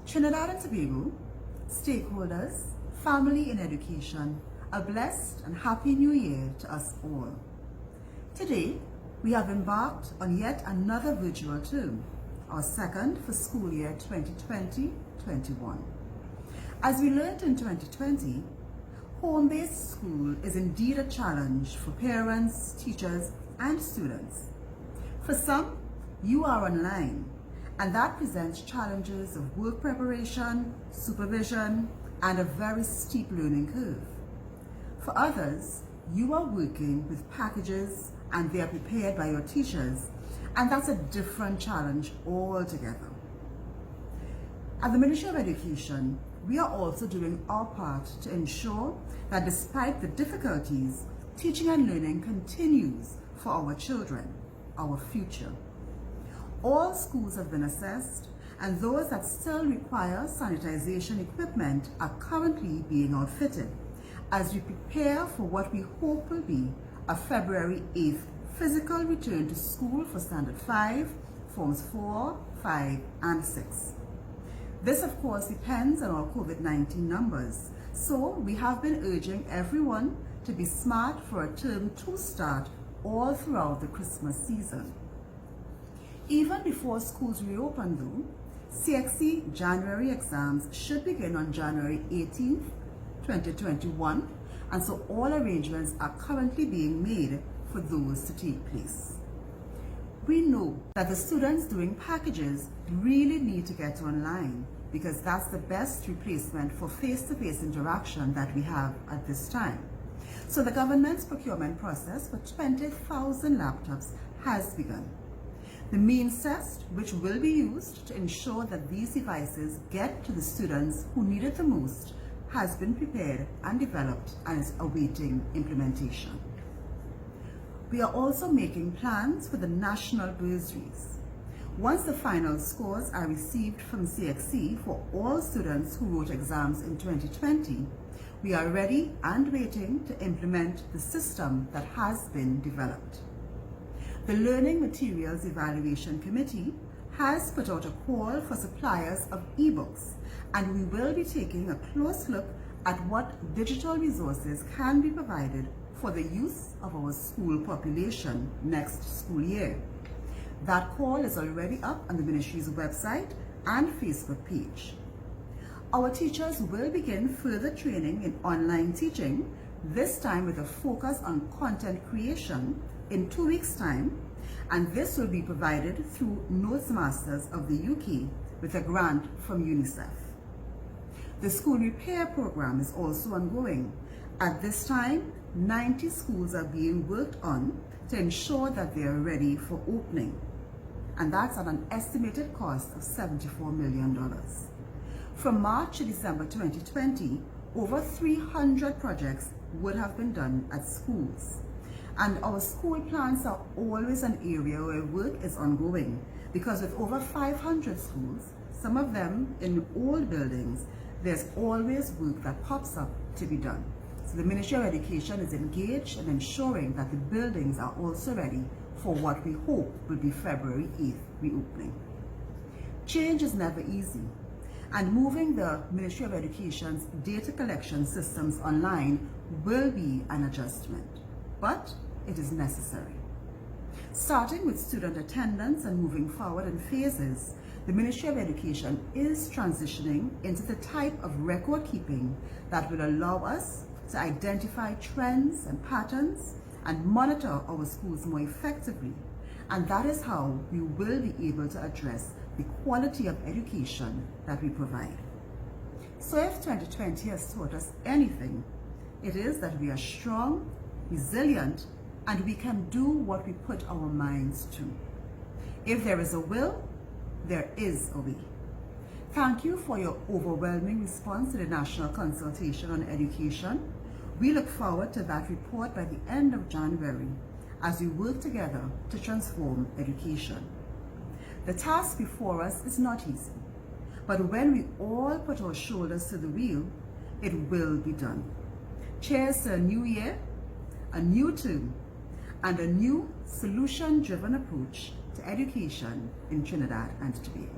Trinidad and Tobago, stakeholders, family in education, a blessed and happy new year to us all. Today, we have embarked on yet another virtual term, our second for school year 2020-21. As we learned in 2020, home-based school is indeed a challenge for parents, teachers, and students. For some, you are online, and that presents challenges of work preparation, supervision, and a very steep learning curve. For others, you are working with packages and they are prepared by your teachers, and that's a different challenge altogether. At the Ministry of Education, we are also doing our part to ensure that despite the difficulties, teaching and learning continues for our children, our future. All schools have been assessed, and those that still require sanitization equipment are currently being outfitted as we prepare for what we hope will be a February 8th physical return to school for Standard 5, Forms 4, 5, and 6. This, of course, depends on our COVID-19 numbers, so we have been urging everyone to be smart for a term 2 start all throughout the Christmas season. Even before schools reopen though, CXC January exams should begin on January 18th, 2021, and so all arrangements are currently being made for those to take place. We know that the students doing packages really need to get online because that's the best replacement for face-to-face interaction that we have at this time. So the government's procurement process for 20,000 laptops has begun. The means test, which will be used to ensure that these devices get to the students who need it the most, has been prepared and developed and is awaiting implementation. We are also making plans for the national bursaries. Once the final scores are received from CXC for all students who wrote exams in 2020, we are ready and waiting to implement the system that has been developed. The Learning Materials Evaluation Committee has put out a call for suppliers of ebooks, and we will be taking a close look at what digital resources can be provided for the use of our school population next school year. That call is already up on the Ministry's website and Facebook page. Our teachers will begin further training in online teaching, this time with a focus on content creation in 2 weeks' time, and this will be provided through Notes Masters of the UK with a grant from UNICEF. The school repair program is also ongoing. At this time, 90 schools are being worked on to ensure that they are ready for opening, and that's at an estimated cost of $74 million. From March to December 2020, over 300 projects would have been done at schools. And our school plants are always an area where work is ongoing because with over 500 schools, some of them in old buildings, there's always work that pops up to be done. So the Ministry of Education is engaged in ensuring that the buildings are also ready for what we hope will be February 8th reopening. Change is never easy, and moving the Ministry of Education's data collection systems online will be an adjustment, but it is necessary. Starting with student attendance and moving forward in phases, the Ministry of Education is transitioning into the type of record keeping that will allow us to identify trends and patterns and monitor our schools more effectively. And that is how we will be able to address the quality of education that we provide. So if 2020 has taught us anything, it is that we are strong, resilient, and we can do what we put our minds to. If there is a will, there is a way. Thank you for your overwhelming response to the National Consultation on Education. We look forward to that report by the end of January as we work together to transform education. The task before us is not easy, but when we all put our shoulders to the wheel, it will be done. Cheers to a new year, a new term, and a new solution-driven approach to education in Trinidad and Tobago.